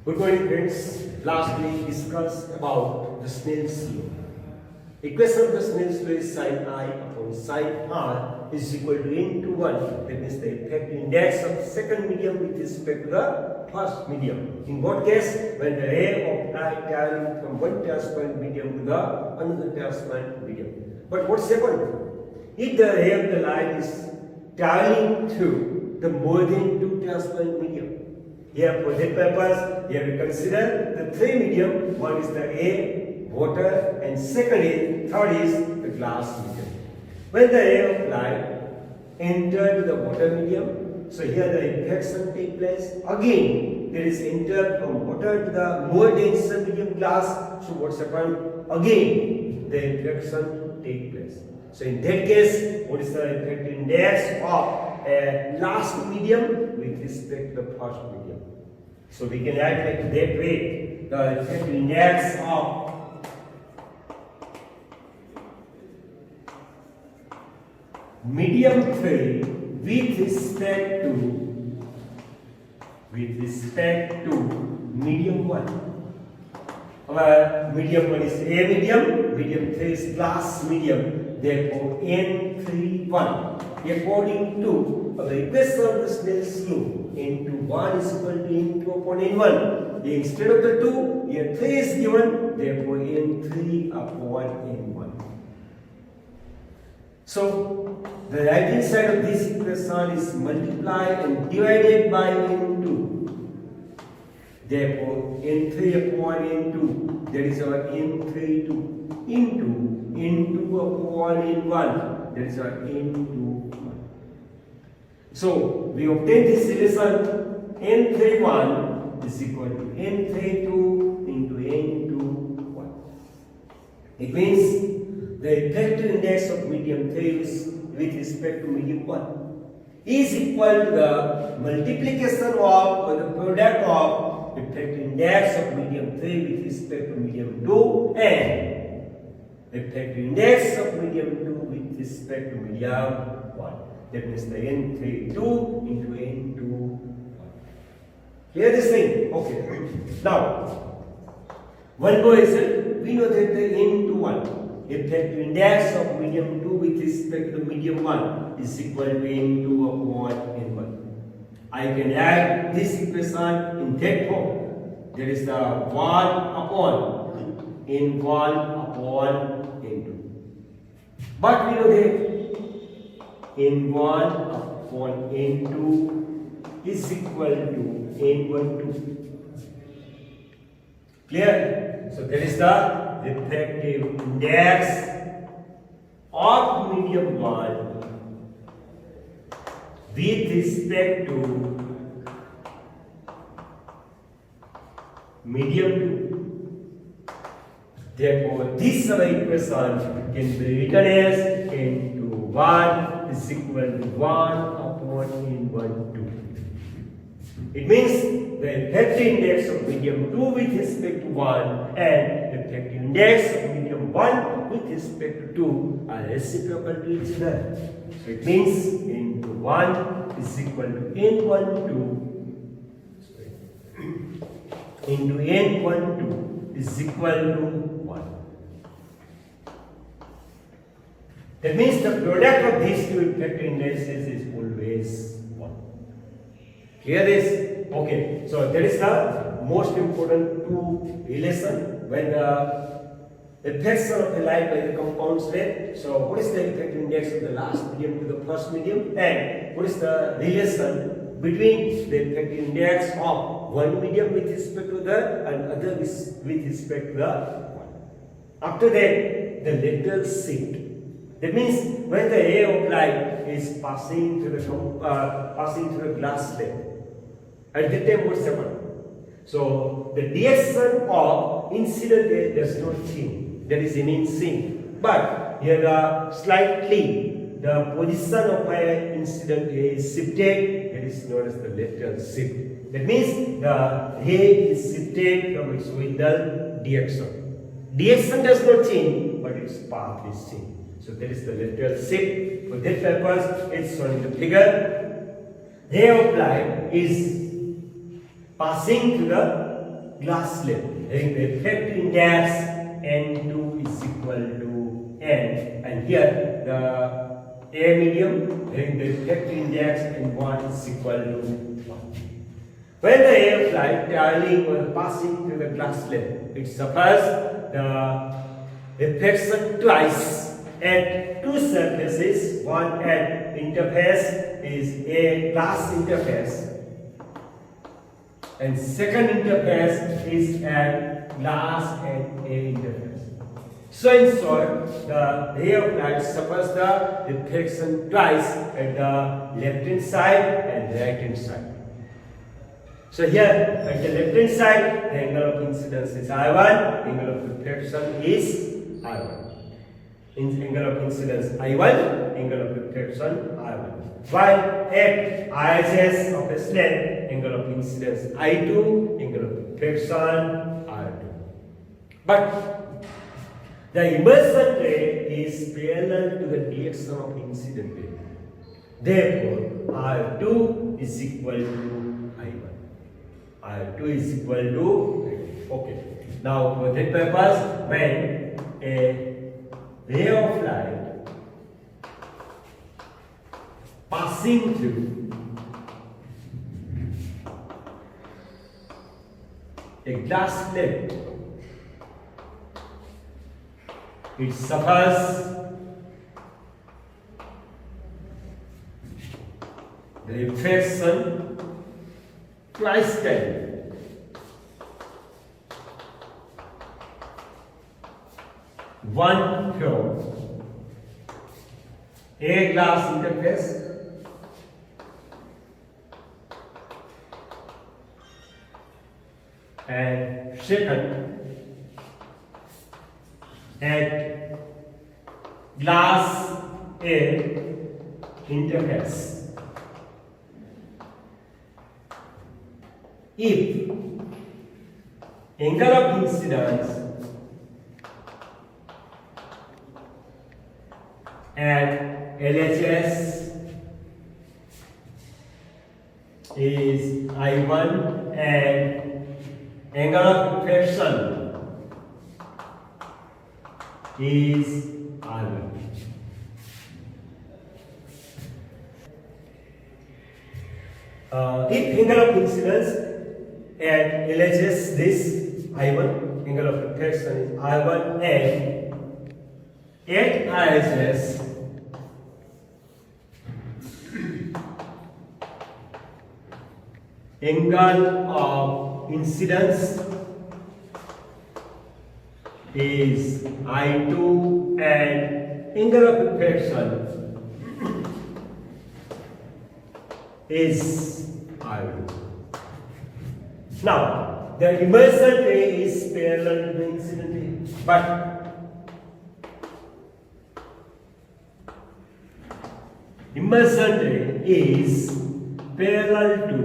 Good morning, friends. Last we discussed about the Snell's law. Equation of the Snell's law is sin I upon sin R is equal to n to 1. That means the effective index of second medium with respect to the first medium. In what case? When the ray of light traveling from one touch point medium to the another touch point medium. But what's happened? If the ray of the light is traveling through the more than two touch point medium, here for that purpose, here we consider the three medium. One is the air, water, and third is the glass medium. When the ray of light enter the water medium, so here the refraction take place. Again, there is enter from water to the more denser medium glass. So what's happened? Again, the refraction take place. So in that case, what is the refractive index of a last medium with respect to the first medium? So we can add it that way. The refractive index of medium 3 with respect to medium 1. Our medium 1 is A medium, medium 3 is glass medium. Therefore, N31 according to the equation of the Snell's law, N21 is equal to N2 upon N1. Instead of the 2, here 3 is given, therefore N3 upon N1. So, the right hand side of this equation is multiplied and divided by N2. Therefore, N3 upon N2, that is our N32 into N2 upon N1, that is our N21. So, we obtain this relation N31 is equal to N32 into N21. It means the effective index of medium 3 is with respect to medium 1 is equal to the multiplication of or the product of effective index of medium 3 with respect to medium 2 and effective index of medium 2 with respect to medium 1. That means the N32 into N21. Clear this thing? Okay. Now, one more is we know that the N21 effective index of medium 2 with respect to medium 1 is equal to N2 upon N1. I can add this equation in that form. There is the 1 upon N1 upon N2. But we know that N1 upon N2 is equal to N12. Clear? So that is the refractive index of medium 1 with respect to medium 2. Therefore, this equation can be written as N21 is equal to 1 upon N12. It means the effective index of medium 2 with respect to 1 and the effective index of medium 1 with respect to 2 are reciprocal to each other. So it means N1 is equal to N12 into N12 is equal to 1. That means the product of these two effective indexes is always 1. Clear this? Okay, so that is the most important two relation when the effects of the light by the compounds rate. So what is the effective index of the last medium to the first medium, and what is the relation between the effective index of one medium with respect to the and other with respect to the one. After that, the lateral shift. That means when the ray of light is passing through the glass slab, at that time what's happened? So the direction of incident ray does not change. That is remain same. But here slightly the position of my incident ray is shifted. That is known as the lateral shift. That means the ray is shifted from its original direction. Direction does not change, but its path is changed. So that is the lateral shift. For that purpose, it's shown in the figure. Ray of light is passing through the glass slab having the effect index N2 is equal to N, and here the air medium having the effect index N1 is equal to 1. When the air flight traveling or passing through the glass slab, it suffers the refraction twice at two surfaces. One at interface is a glass interface, and second interface is at glass and air interface. So in short, the ray of light suffers the refraction twice at the left hand side and right hand side. So here at the left hand side, the angle of incidence is I1, angle of refraction is I1. Angle of incidence I1, angle of refraction I1. While at ISS of a slab, angle of incidence I2, angle of refraction R2. But the immersion ray is parallel to the direction of incident ray. Therefore, R2 is equal to I1. R2 is equal to, okay. Now, for that purpose, when a ray of light passing through a glass slab, it suffers the refraction twice time. One from a glass interface and second at glass air interface. If angle of incidence at LHS is I1 and angle of refraction is R1. If angle of incidence at LHS this I1, angle of refraction is R1, and at ISS angle of incidence is I2 and angle of refraction is R2. Now, the immersion ray is parallel to the incident ray, but immersion ray is parallel to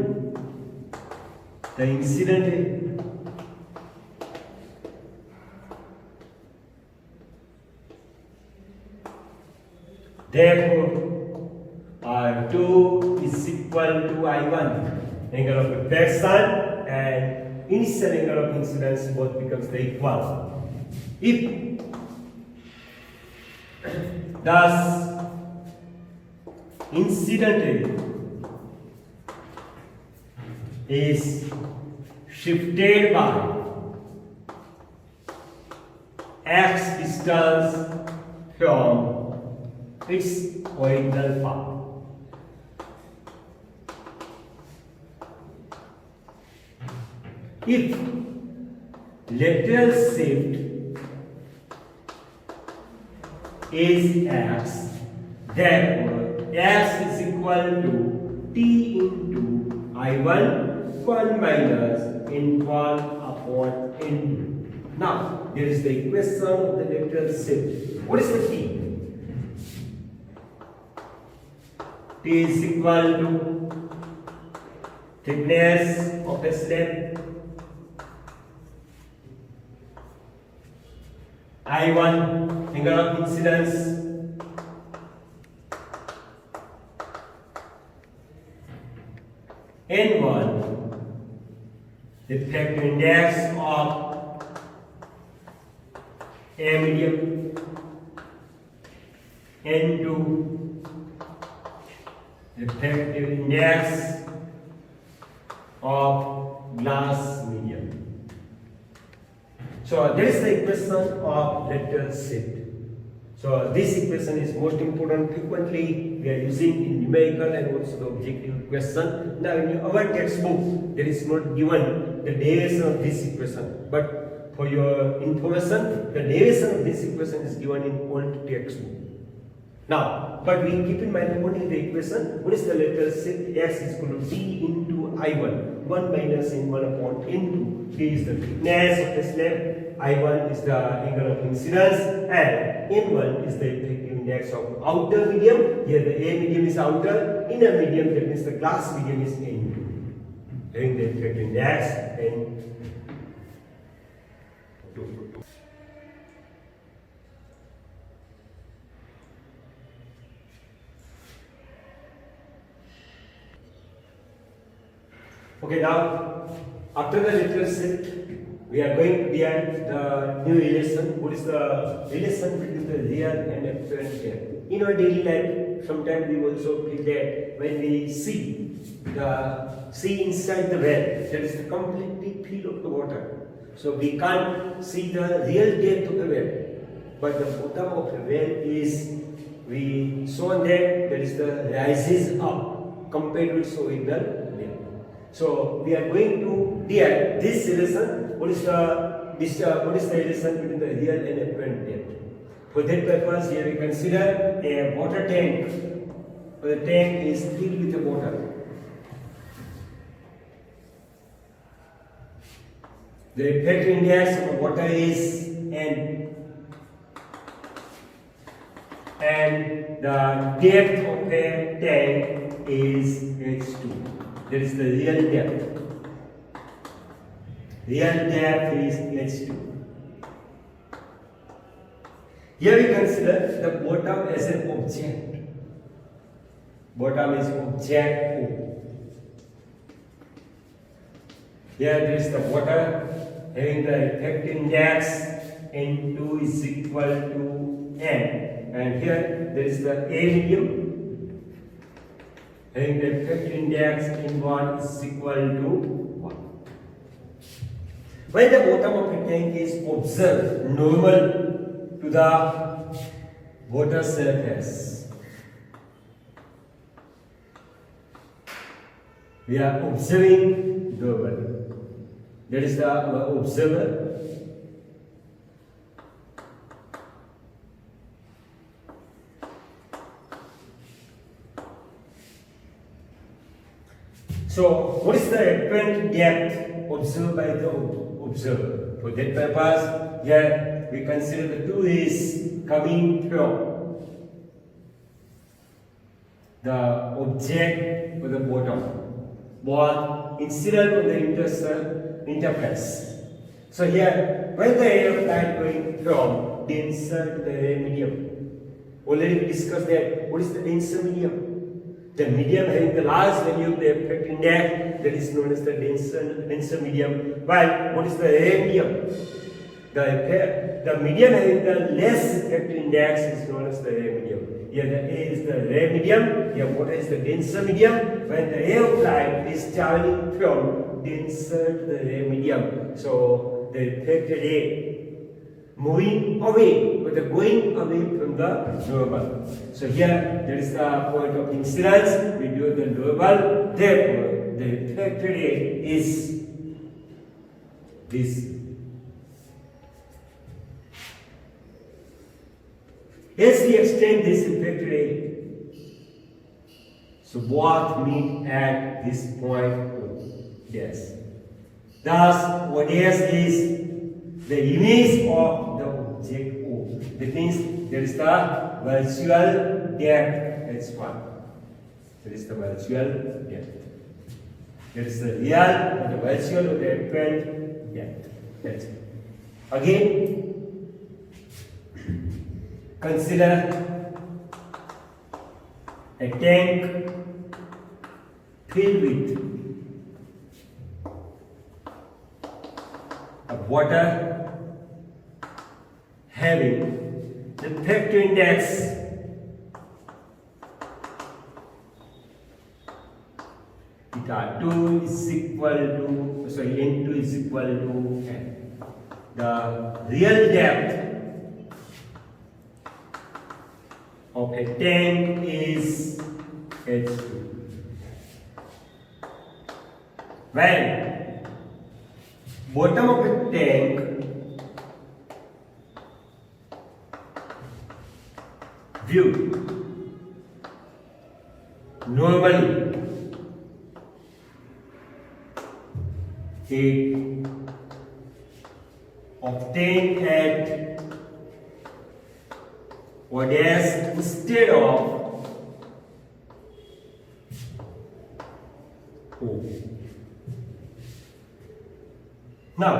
the incident ray. Therefore, R2 is equal to I1, angle of refraction and initial angle of incidence both becomes the equal. If thus incident ray is shifted by x distance from its original path, if lateral shift is x, therefore x is equal to t into I1 1 minus N1 upon N2. Now there is the equation of the lateral shift. What is the t? T is equal to thickness of a slab I1, angle of incidence, N1, the effective index of a medium into the effective index of glass medium. So that is the equation of lateral shift. So this equation is most important. Frequently we are using in numerical and also the objective question. Now in our textbook there is not given the derivation of this equation, but for your information, the derivation of this equation is given in old textbook. Now, but we keep in mind only the equation. What is the lateral shift? X is equal to D into I1. 1 minus N1 upon N2. D is the thickness of the slab. I1 is the angle of incidence. And N1 is the effective index of outer medium. Here the A medium is outer. Inner medium, that means the glass medium, is N2. Having the effective index N2. Okay, now after the lateral shift, we are going to be at the new relation. What is the relation between the real and apparent depth? In our daily life, sometimes we also feel that when we see inside the well, there is the completely fill of the water. So we can't see the real depth of the well. But the bottom of the well is, we saw that there is the rises up compared with showing the depth. So we are going to deal this relation. What is the relation between the real and apparent depth? For that purpose, here we consider a water tank. The tank is filled with the water. The effective index of the water is N, and the depth of a tank is H2. That is the real depth. Real depth is H2. Here we consider the bottom as an object. Bottom is object O. Here there is the water having the effective index N2 is equal to N. And here there is the A medium having the effective index N1 is equal to 1. When the bottom of a tank is observed normal to the water surface, we are observing normal. That is the observer. So, what is the apparent depth observed by the observer? For that purpose, here we consider the two rays coming from the object or the bottom, both incident on the interface. So here, when the ray of light going from denser to the ray medium, already we discussed that. What is the denser medium? The medium having the large value of the effective index, that is known as the denser medium. While what is the ray medium? The medium having the less effective index is known as the ray medium. Here the A is the ray medium. Here what is the denser medium? When the ray of light is traveling from denser to the ray medium, so the effective ray moving away, but the going away from the normal. So here there is the point of incidence. We do the normal. Therefore, the effective ray is this. As we extend this effective ray, so both meet at this point O dash. Thus, O dash is the image of the object O. That means there is the virtual depth H1. There is the virtual depth. There is the real or the virtual or the apparent depth. That's it. Again, consider a tank filled with a water having the refractive index theta 2 is equal to, sorry, N2 is equal to N. The real depth of a tank is H2. When bottom of a tank view normally it obtained at O dash instead of O. Now,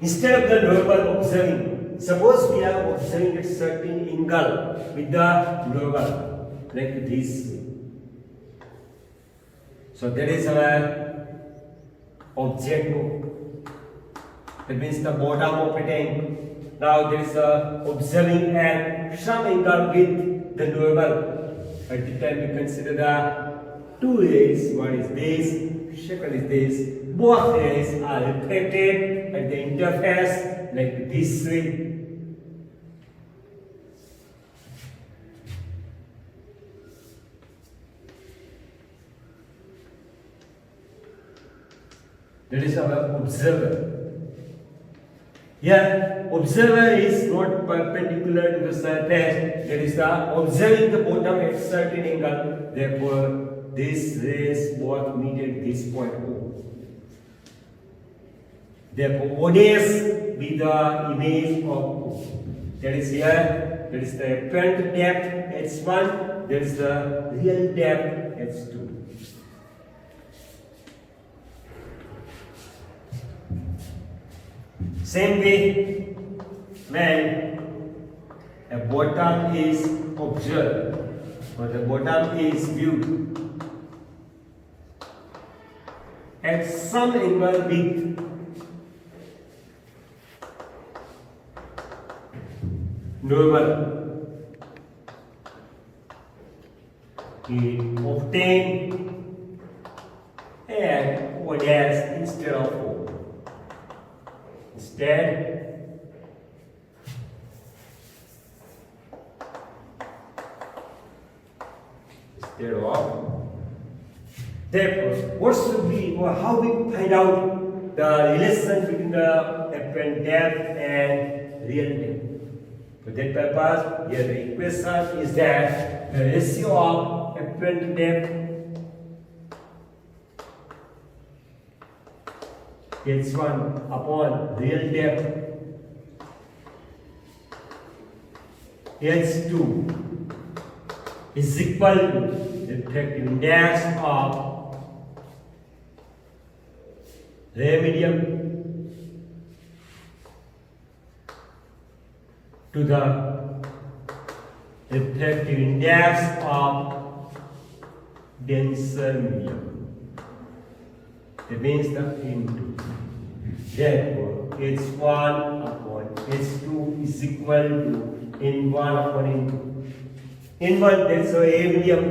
instead of the normal observing, suppose we are observing a certain angle with the normal, like this. So that is our object. That means the bottom of a tank. Now there is a observing at some angle with the normal. At the time we consider the two rays. One is this, second is this. Both rays are reflected at the interface like this way. That is our observer. Here, observer is not perpendicular to the surface. That is the observing the bottom at certain angle. Therefore, these rays both meet at this point O. Therefore, O dash be the image of O. That is here. That is the apparent depth H1. That is the real depth H2. Same way, when a bottom is observed or the bottom is viewed at some angle with normal, we obtain an O dash instead of O. Instead, of, therefore, what should be, or how we find out the relation between the apparent depth and real depth? For that purpose, here the equation is that the ratio of apparent depth H1 upon real depth H2 is equal to the refractive index of ray medium to the refractive index of denser medium. That means the N2. Therefore, H1 upon H2 is equal to N1 upon N2. N1, that's a medium,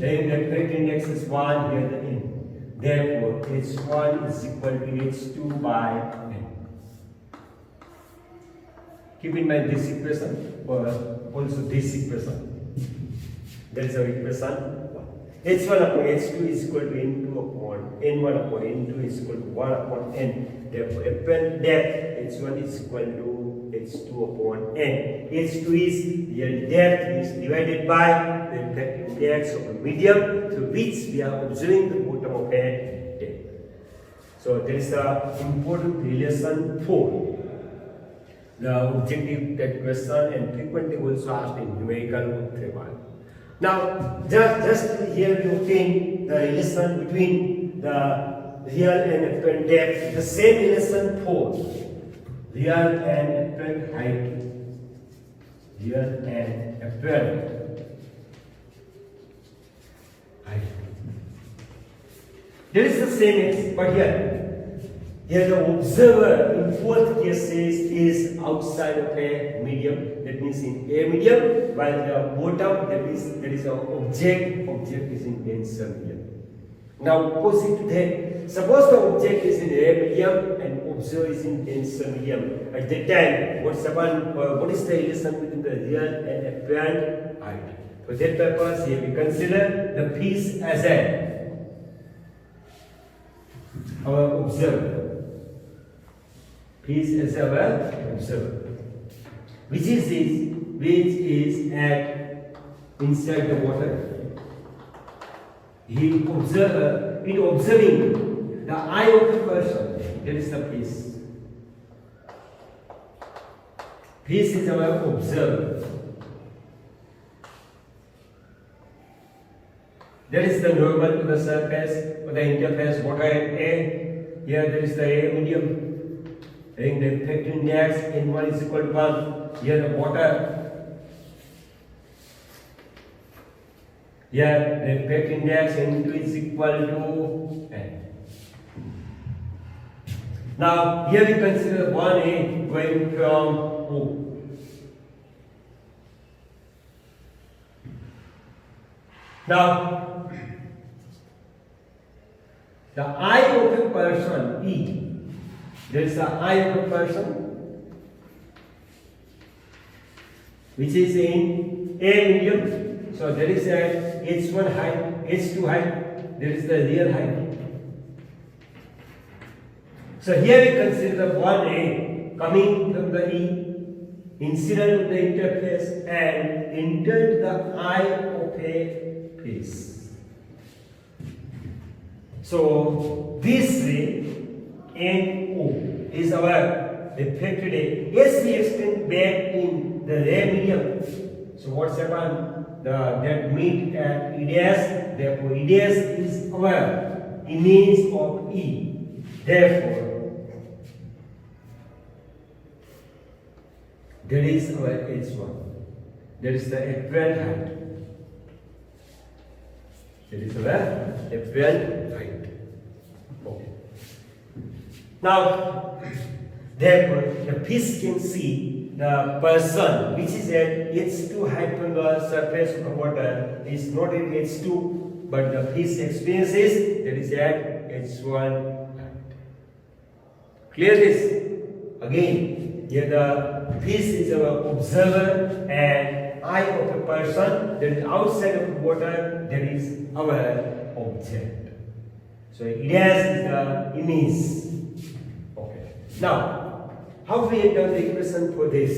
then the refractive index is 1, here the N. Therefore, H1 is equal to H2 by N. Keep in mind this equation, or also this equation. That is our equation. H1 upon H2 is equal to N2 upon N1 upon N2 is equal to 1 upon N. Therefore, apparent depth H1 is equal to H2 upon N. H2 is real depth is divided by the refractive index of a medium through which we are observing the bottom of a tank. So there is the important relation for the objective that question and frequently also asked in numerical framework. Now, just here we obtain the relation between the real and apparent depth, the same relation for real and apparent height, real and apparent height. There is the same, but here Here the observer in both cases is outside of a medium, that means in a medium, while the bottom, that means there is an object is in denser medium. Now opposite to that, suppose the object is in a medium and observer is in denser medium. At that time, what is the relation between the real and apparent height? For that purpose, here we consider the piece as our observer. Piece as our observer. Which is at inside the water. In observing the eye of the person, that is the piece. Piece is our observer. That is the normal to the surface or the interface water and air. Here there is the air medium. Having the effect index N1 is equal to 1. Here the water. Here the effect index N2 is equal to N. Now here we consider 1A going from O. Now the eye of a person E. There is the eye of a person which is in A medium. So there is a H1 height, H2 height, there is the real height. So here we consider 1A coming from the E, incident of the interface and entered the eye of a piece. So this ray NO is our refracted ray. As we extend back in the ray medium, so what's happened? That meet at E dash, therefore E dash is our image of E. Therefore, that is our H1. That is the apparent height. That is our apparent height. Okay. Now, therefore, the piece can see the person which is at H2 height from the surface of the water is not at H2, but the piece experiences that is at H1 height. Clear this? Again, here the piece is our observer and eye of a person that is outside of the water, that is our object. So it has the image. Okay. Now, how we have done the equation for this?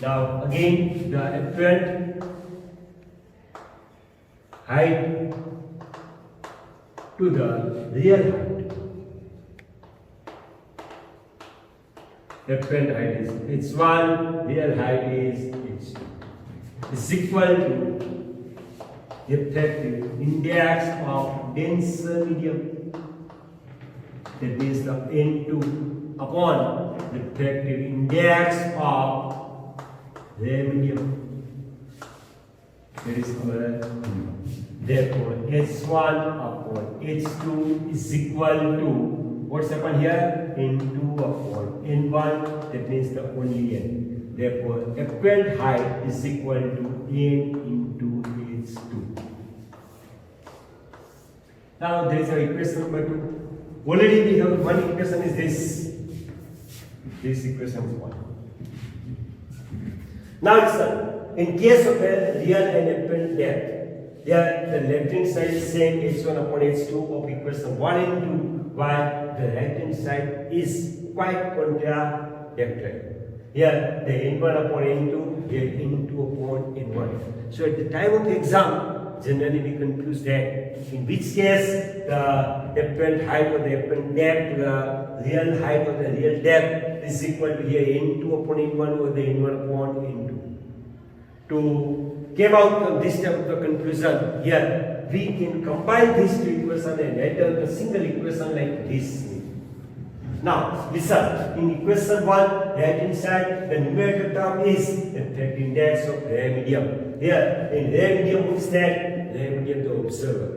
Now again, the apparent height to the real height. Apparent height is H1, real height is H2. Is equal to the effective index of denser medium, that is the N2 upon the effective index of the medium, that is our therefore H1 upon H2 is equal to what's happened here? N2 upon N1, that means the only N. Therefore, apparent height is equal to N into H2. Now there is our equation number 2. Already we have one equation is this. This equation is 1. Now sir, in case of a real and apparent depth, here the left hand side is same H1 upon H2 of equation 1 and 2, while the right hand side is quite contradictory. Here the N1 upon N2, here N2 upon N1. So at the time of the exam, generally we confuse that. In which case the apparent height or the apparent depth to the real height or the real depth is equal to here N2 upon N1 or the N1 upon N2. To came out from this type of the conclusion, here we can combine these two equations and enter the single equation like this. Now, listen, in equation 1, right hand side, the numerator term is the effect index of ray medium. Here, in ray medium, who is that? Ray medium, the observer.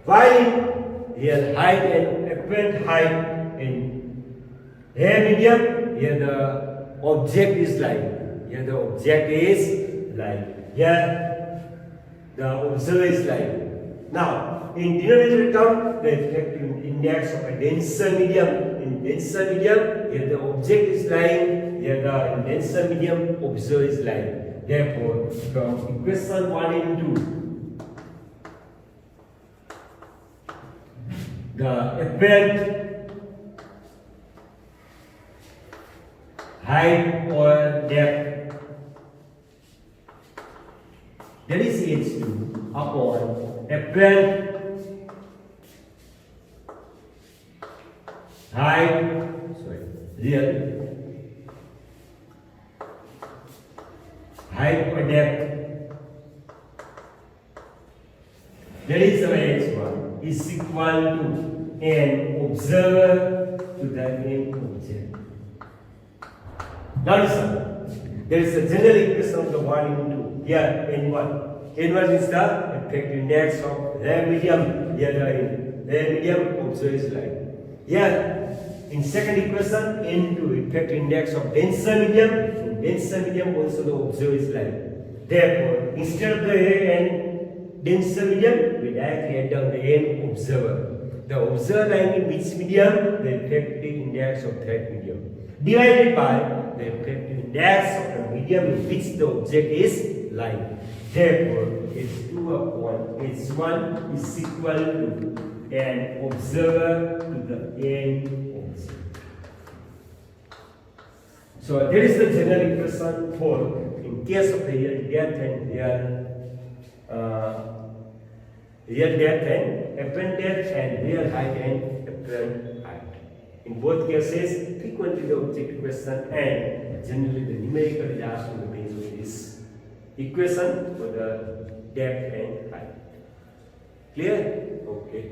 While in real height and apparent height, in Here medium, here the object is lying. Here the object is lying. Here the observer is lying. Now, in denominator term, the effective index of a denser medium. In denser medium, here the object is lying. Here the in denser medium, observer is lying. Therefore, from equation 1 and 2, the apparent height or depth, that is H2 upon apparent height, real height or depth, that is our H1 is equal to an observer to the main object. Now listen, there is a general equation of the 1 and 2. Here N1. N1 is the effective index of the medium. Here the medium observer is lying. Here in second equation N2 effective index of denser medium. In denser medium also the observer is lying. Therefore, instead of the N denser medium, we directly add down the N observer. The observer lying in which medium? The effective index of that medium. Divided by the effective index of the medium in which the object is lying. Therefore, H2 upon H1 is equal to an observer to the N observer. So, that is the general equation for in case of the real depth and real depth and apparent depth and real height and apparent height. In both cases, frequently the objective question and generally the numerical is asked on the basis of this equation for the depth and height. Clear? Okay.